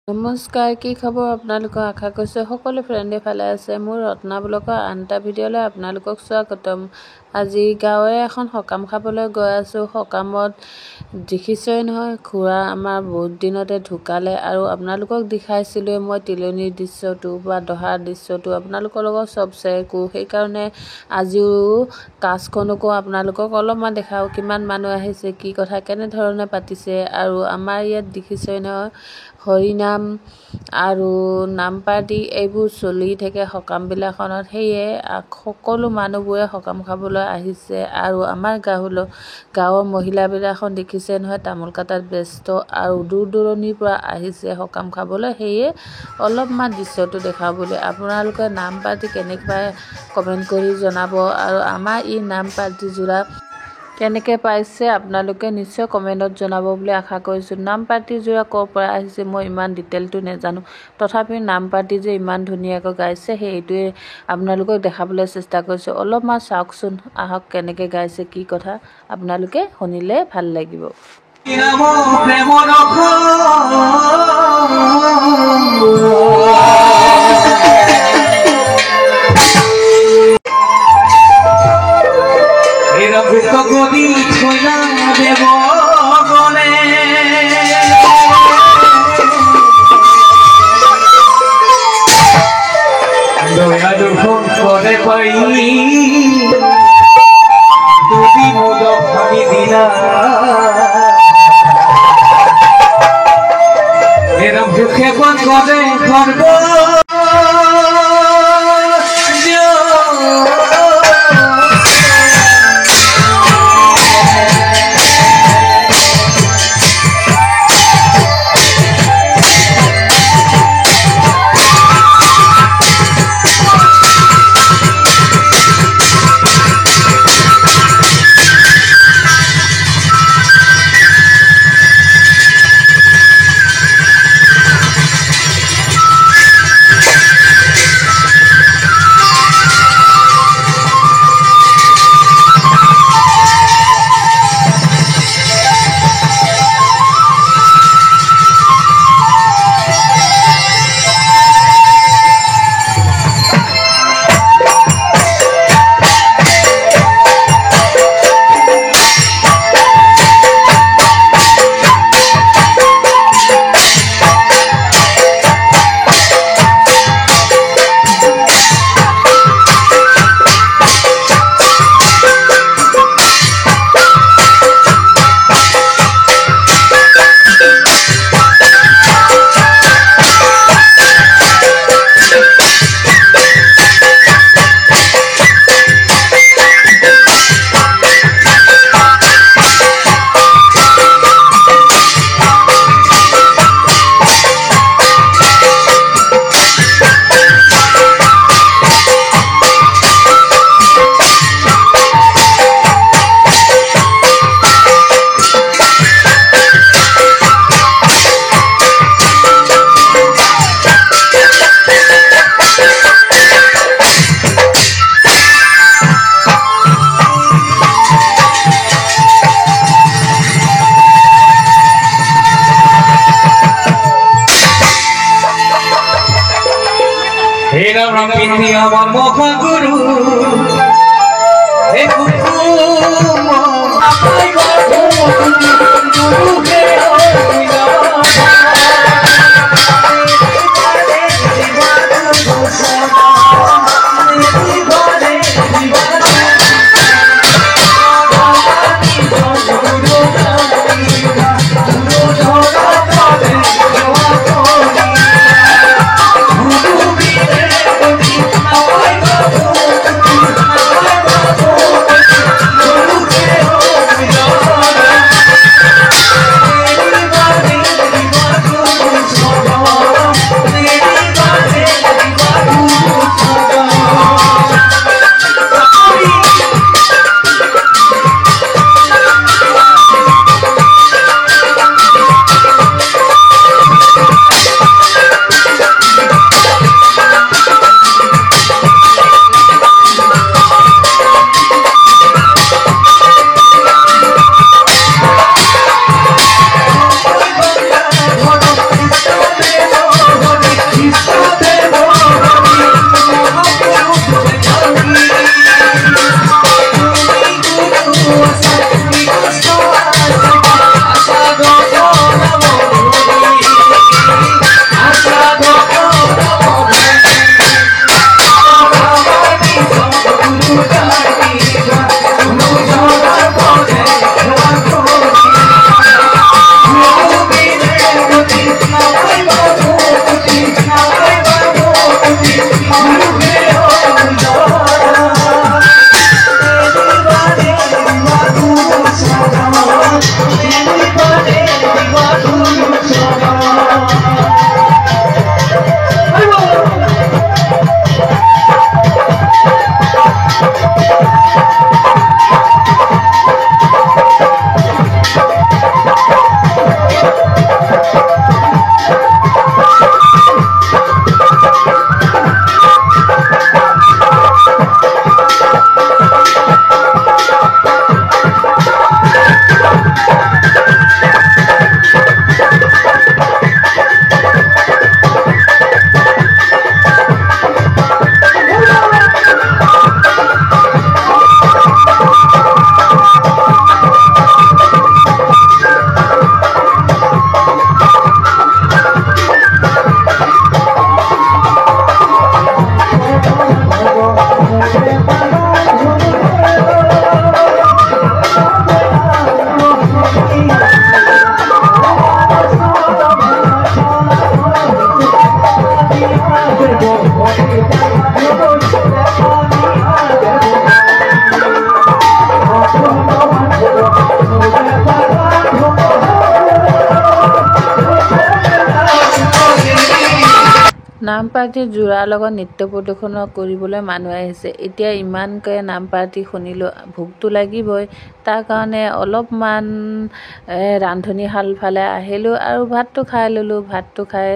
নমস্কাৰ, কি খবৰ আপোনালোকৰ? আশা কৰিছোঁ সকলো ফ্ৰেণ্ডে ভালে আছে। মোৰ ৰত্না ব্লগৰ আন এটা ভিডিঅ'লৈ আপোনালোকক স্বাগতম। আজি গাঁৱৰে এখন সকাম খাবলৈ গৈ আছোঁ। সকামত দেখিছই নহয়, খুৰা আমাৰ বহুত দিনতে ঢুকালে আৰু আপোনালোকক দেখাইছিলোঁ মই তিলনীৰ দৃশ্যটো বা দহাৰ দৃশ্যটো আপোনালোকৰ লগত চব শ্বেয়াৰ কৰোঁ। সেইকাৰণে আজিও কাজখনকো আপোনালোকক অলপমান দেখাওঁ, কিমান মানুহ আহিছে, কি কথা কেনেধৰণে পাতিছে। আৰু আমাৰ ইয়াত দেখিছই নহয়, হৰিনাম আৰু নাম পাৰ্টি এইবোৰ চলি থাকে সকামবিলাকত। সেয়ে সকলো মানুহবোৰে সকাম খাবলৈ আহিছে আৰু আমাৰ গাঁৱৰ মহিলাবিলাকক দেখিছে নহয়, তামোল কাটাত ব্যস্ত আৰু দূৰ দূৰণিৰ পৰা আহিছে সকাম খাবলৈ। সেয়ে অলপমান দৃশ্যটো দেখাওঁ বুলি। আপোনালোকে নাম পাৰ্টি কেনেকৈ কমেণ্ট কৰি জনাব আৰু আমাৰ এই নাম পাৰ্টিযোৰা কেনেকৈ পাইছে আপোনালোকে নিশ্চয় কমেণ্টত জনাব বুলি আশা কৰিছোঁ। নাম পাৰ্টিযোৰা ক'ৰ পৰা আহিছে মই ইমান ডিটেইলটো নাজানো, তথাপিও নাম পাৰ্টি যে ইমান ধুনীয়াকৈ গাইছে সেইটোৱে আপোনালোকক দেখাবলৈ চেষ্টা কৰিছোঁ। অলপমান চাওকচোন, আহক কেনেকৈ গাইছে, কি কথা আপোনালোকে শুনিলে ভাল লাগিব। আমার মহাগুরু নাম পাৰ্টি যোৰাৰ লগত নৃত্য প্ৰদৰ্শন কৰিবলৈ মানুহ আহিছে। এতিয়া ইমানকৈ নাম পাৰ্টি শুনিলোঁ, ভোকটো লাগিবই। তাৰ কাৰণে অলপমান ৰান্ধনীশাল ফালে আহিলোঁ আৰু ভাতটো খাই ল'লোঁ। ভাতটো খাই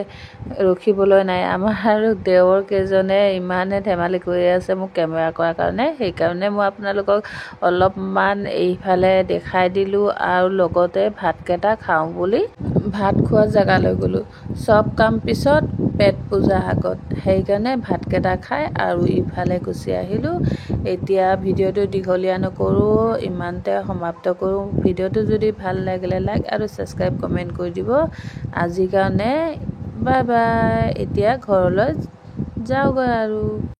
ৰখিবলৈ নাই। আমাৰ আৰু দেৱৰ কেইজনে ইমানে ধেমালি কৰি আছে মোক কেমেৰা কৰাৰ কাৰণে, সেইকাৰণে মই আপোনালোকক অলপমান এইফালে দেখাই দিলোঁ আৰু লগতে ভাতকেইটা খাওঁ বুলি ভাত খোৱা জেগালৈ গ'লোঁ। চব কাম পিছত, পেট পূজা আগত, সেইকাৰণে ভাতকেইটা খাই আৰু ইফালে গুচি আহিলোঁ। এতিয়া ভিডিঅ'টো দীঘলীয়া নকৰোঁ, ইমানতে সমাপ্ত কৰোঁ। ভিডিঅ'টো যদি ভাল লাগিলে লাইক আৰু ছাবস্ক্ৰাইব কমেণ্ট কৰি দিব। আজিৰ কাৰণে বাই বাই। এতিয়া ঘৰলৈ যাওঁগৈ আৰু।